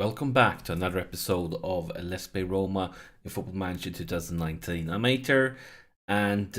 Welcome back to another episode of Let's Play Roma in Football Manager 2019. I'm Ater, and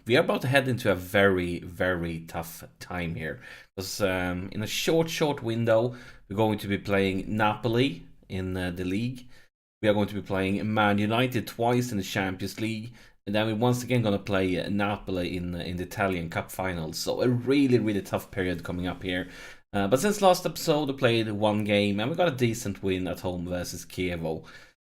we are about to head into a very tough time here. Because in a short window, we're going to be playing Napoli in the league. We are going to be playing Man United twice in the Champions League. And then we're once again going to play Napoli in the Italian Cup Finals. So a really tough period coming up here. But since last episode, we played one game and we got a decent win at home versus Chievo.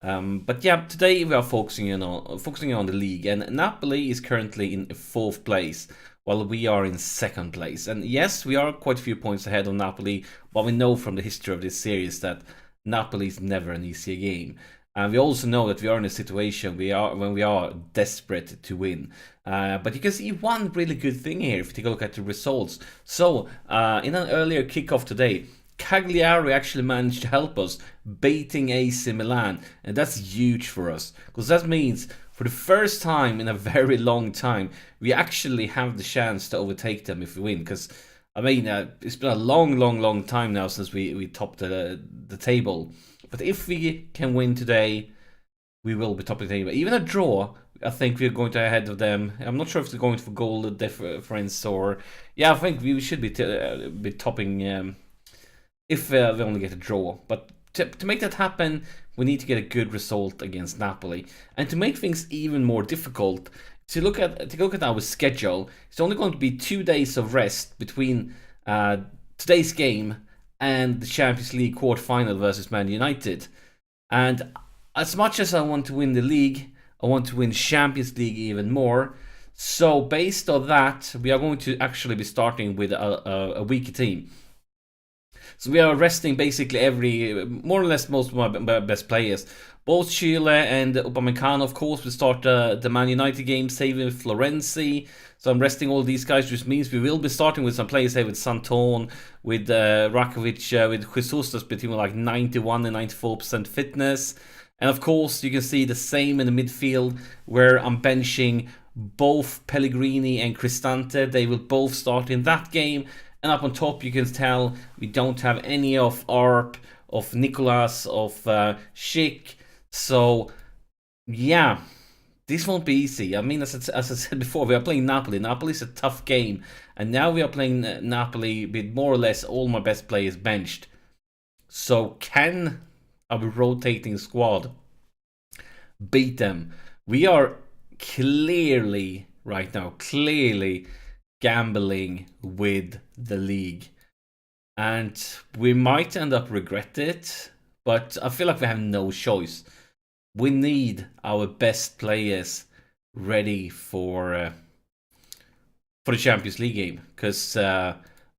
But yeah, today we are focusing on the league, and Napoli is currently in 4th place, while we are in 2nd place. And yes, we are quite a few points ahead of Napoli, but we know from the history of this series that Napoli is never an easy game. And we also know that we are in a situation when we are desperate to win. But you can see one really good thing here if you take a look at the results. So, in an earlier kickoff today, Cagliari actually managed to help us, beating AC Milan. And that's huge for us, because that means for the first time in a very long time, we actually have the chance to overtake them if we win. Because, I mean, it's been a long time now since we topped the table. But if we can win today, we will be top of the table. Even a draw, I think we're going to ahead of them. I'm not sure if they're going for goal difference or... Yeah, I think we should be topping if we only get a draw. But to make that happen, we need to get a good result against Napoli. And to make things even more difficult, take a look at our schedule. It's only going to be 2 days of rest between today's game and the Champions League quarter-final versus Man United. And as much as I want to win the league, I want to win Champions League even more. So based on that, we are going to actually be starting with a weaker team. So we are resting basically more or less most of my best players. Both Chile and Upamecano, of course, will start the Man United game, saving Florenzi. So I'm resting all these guys, which means we will be starting with some players here with Santon, with Rakovic, with Jesus, that's between like 91 and 94% fitness. And of course, you can see the same in the midfield, where I'm benching both Pellegrini and Cristante. They will both start in that game. And up on top, you can tell we don't have any of Arp, of Nicolas, of Schick. So, yeah, this won't be easy. I mean, as I said before, we are playing Napoli. Napoli is a tough game. And now we are playing Napoli with more or less all my best players benched. So, can our rotating squad beat them? We are clearly, right now, gambling with the league. And we might end up regret it, but I feel like we have no choice. We need our best players ready for the Champions League game, because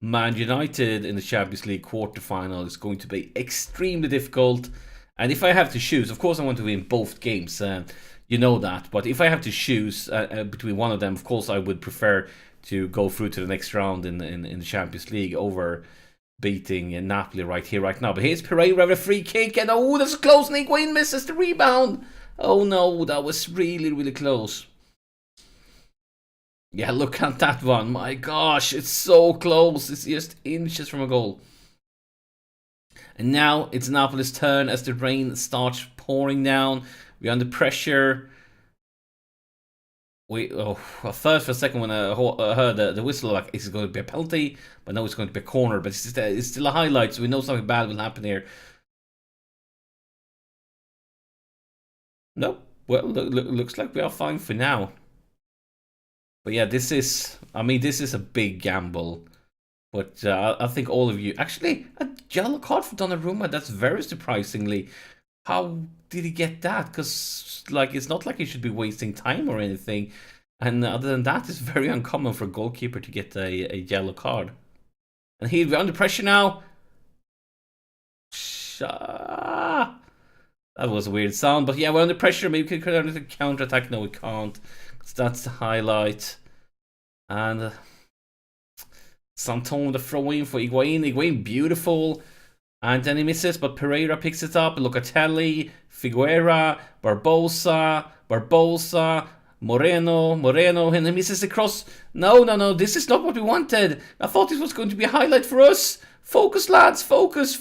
Man United in the Champions League quarterfinal is going to be extremely difficult. And if I have to choose, of course I want to win both games, you know that. But if I have to choose between one of them, of course I would prefer to go through to the next round in the Champions League over beating Napoli right here, right now. But here's Pereira with a free kick, and oh, that's close, and Higuain misses the rebound. Oh no, that was really close. Yeah, look at that one. My gosh, it's so close. It's just inches from a goal. And now it's Napoli's turn as the rain starts pouring down. We're under pressure. First for a second when I heard the whistle, like, is it going to be a penalty? But no, it's going to be a corner. But it's still a highlight, so we know something bad will happen here. Nope. Well, looks like we are fine for now. But yeah, this is a big gamble. But I think all of you... Actually, a yellow card for Donnarumma, that's very surprisingly. How did he get that? Because, like, it's not like he should be wasting time or anything. And other than that, it's very uncommon for a goalkeeper to get a yellow card. And we're under pressure now. That was a weird sound. But yeah, we're under pressure. Maybe we could counter-attack. No, we can't. Because that's the highlight. And Santon, the throw-in for Higuain. Higuain, beautiful. And then he misses, but Pereira picks it up. Locatelli, Figueira, Barbosa, Moreno, and he misses the cross. No, this is not what we wanted. I thought this was going to be a highlight for us. Focus, lads, focus.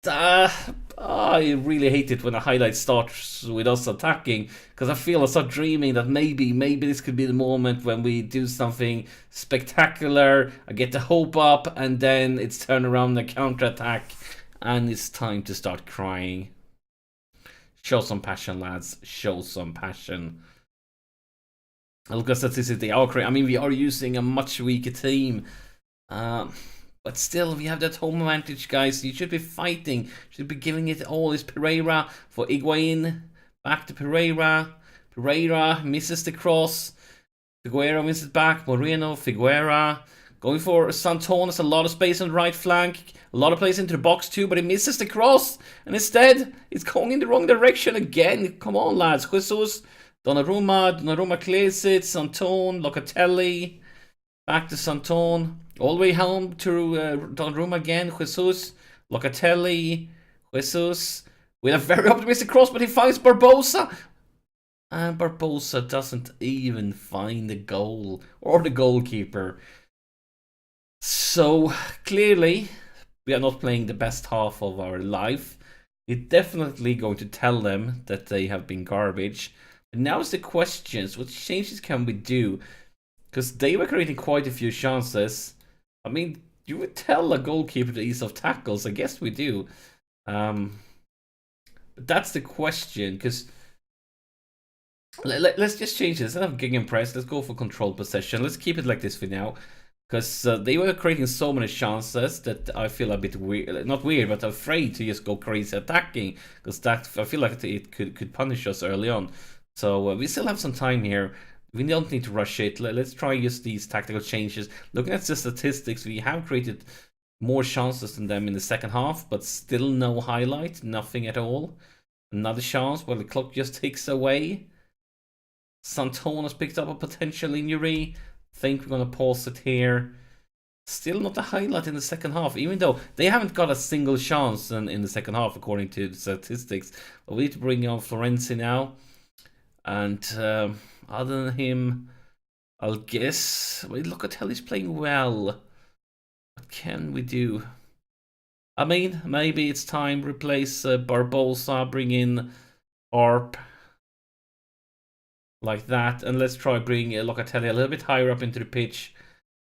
I really hate it when a highlight starts with us attacking, because I feel I start dreaming that maybe this could be the moment when we do something spectacular. I get the hope up, and then it's turn around the counter attack, and it's time to start crying. Show some passion, lads. Show some passion. Look at statistics. They are crazy. I mean, we are using a much weaker team. But still, we have that home advantage, guys. You should be fighting. Should be giving it all. Is Pereira for Higuain. Back to Pereira. Pereira misses the cross. Figueira wins it back. Moreno, Figueira. Going for Santon. There's a lot of space on the right flank. A lot of place into the box too, but he misses the cross. And instead, it's going in the wrong direction again. Come on, lads. Jesus, Donnarumma clears it. Santon, Locatelli. Back to Santon. All the way home to Donnarumma again. Jesus, Locatelli, Jesus. With a very optimistic cross, but he finds Barbosa. And Barbosa doesn't even find the goal or the goalkeeper. So clearly, we are not playing the best half of our life. We're definitely going to tell them that they have been garbage. But now is the questions: what changes can we do? Because they were creating quite a few chances. I mean, you would tell a goalkeeper the ease of tackles. I guess we do. But that's the question. Because let's just change this. Instead of gegenpress, let's go for controlled possession. Let's keep it like this for now. Because they were creating so many chances that I feel a bit weird. Not weird, but afraid to just go crazy attacking. Because that, I feel like it could punish us early on. So we still have some time here. We don't need to rush it. Let's try just these tactical changes. Looking at the statistics, we have created more chances than them in the second half, but still no highlight, nothing at all. Another chance, well, the clock just ticks away. Santon has picked up a potential injury. Think we're going to pause it here. Still not a highlight in the second half, even though they haven't got a single chance in the second half, according to the statistics. But we need to bring on Florenzi now. And other than him, I'll guess. Look at how he's playing well. What can we do? I mean, maybe it's time to replace Barbosa, bring in Arp. Like that. And let's try bring Locatelli a little bit higher up into the pitch.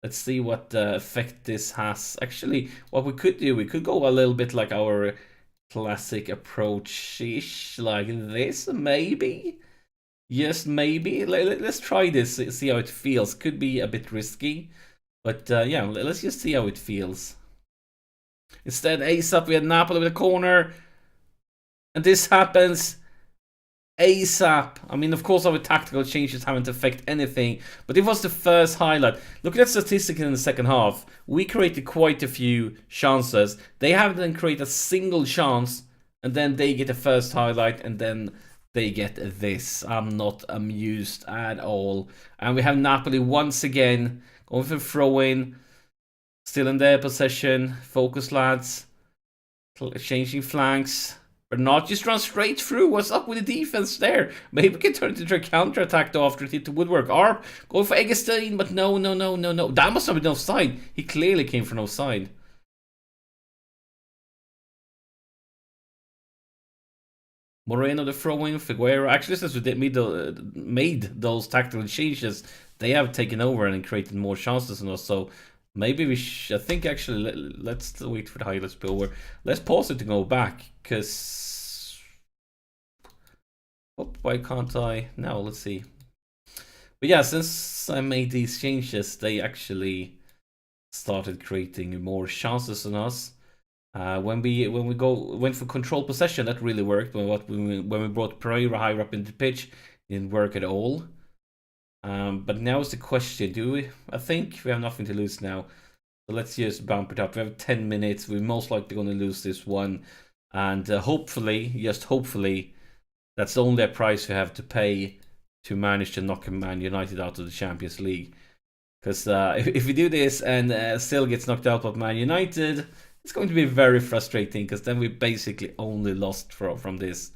Let's see what effect this has. Actually, what we could do, we could go a little bit like our classic approach-ish, like this, maybe? Yes, maybe. Let's try this, see how it feels. Could be a bit risky, but yeah, let's just see how it feels. Instead, ASAP, we had Napoli with a corner, and this happens ASAP. I mean, of course, our tactical changes haven't affected anything, but it was the first highlight. Look at statistics in the second half. We created quite a few chances. They haven't created a single chance, and then they get the first highlight, and then they get this. I'm not amused at all. And we have Napoli once again going for throw-in. Still in their possession. Focus, lads. Changing flanks. But not just run straight through. What's up with the defense there? Maybe we can turn it into a counter-attack though after it hit the woodwork. Arp going for Eggestein, but no. That must have been offside. He clearly came from offside. Moreno the throwing, Figueira. Actually, since we made those tactical changes, they have taken over and created more chances than us. So maybe we I think actually, let's wait for the highlights to be over. Let's pause it to go back, because... Oh, why can't I? Now, let's see. But yeah, since I made these changes, they actually started creating more chances than us. When we went for control possession, that really worked. When we brought Pereira higher up in the pitch, it didn't work at all. But now is the question: do we? I think we have nothing to lose now, so let's just bump it up. We have 10 minutes. We're most likely going to lose this one, and hopefully, just hopefully, that's the only price we have to pay to manage to knock Man United out of the Champions League. Because if we do this and still gets knocked out by Man United, it's going to be very frustrating, because then we basically only lost from this.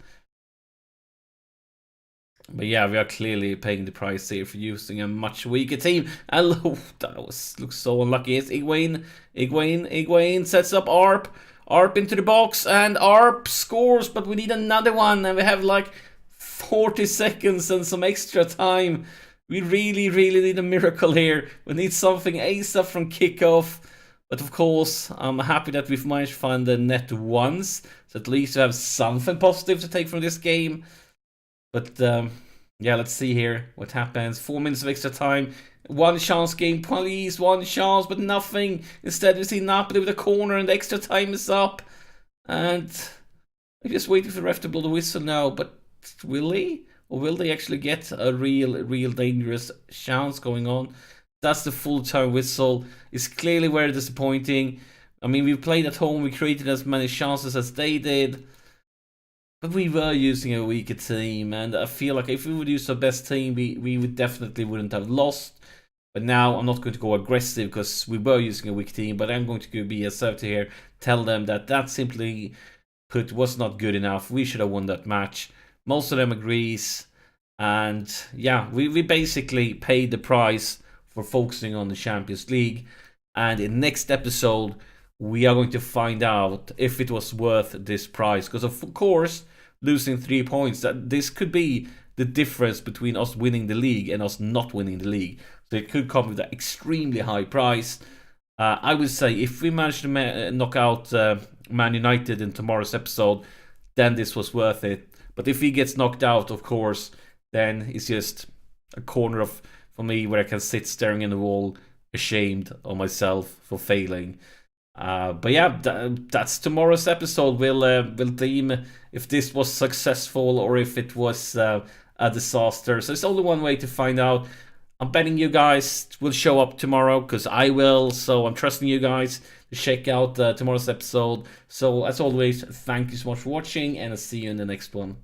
But yeah, we are clearly paying the price here for using a much weaker team. And that looks so unlucky. It's Higuain sets up Arp. Arp into the box, and Arp scores, but we need another one, and we have like 40 seconds and some extra time. We really, really need a miracle here. We need something ASAP from kickoff. But of course, I'm happy that we've managed to find the net once. So at least we have something positive to take from this game. But yeah, let's see here what happens. 4 minutes of extra time. One chance game, please. One chance, but nothing. Instead, we see Napoli with a corner and the extra time is up. And I'm just waiting for the ref to blow the whistle now. But will he? Or will they actually get a real dangerous chance going on? That's the full-time whistle. It's clearly very disappointing. I mean, we played at home. We created as many chances as they did. But we were using a weaker team. And I feel like if we would use our best team, we would definitely wouldn't have lost. But now I'm not going to go aggressive because we were using a weak team. But I'm going to be assertive here. Tell them that simply put was not good enough. We should have won that match. Most of them agrees. And yeah, we basically paid the price for focusing on the Champions League. And in next episode, we are going to find out if it was worth this price. Because of course, losing 3 points, that this could be the difference between us winning the league and us not winning the league. So it could come with an extremely high price. I would say if we manage to knock out Man United in tomorrow's episode, then this was worth it. But if he gets knocked out, of course, then it's just a corner for me where I can sit staring in the wall, ashamed of myself for failing. But yeah, that's tomorrow's episode. We'll deem if this was successful or if it was a disaster. So it's only one way to find out. I'm betting you guys will show up tomorrow because I will. So I'm trusting you guys to check out tomorrow's episode. So as always, thank you so much for watching, and I'll see you in the next one.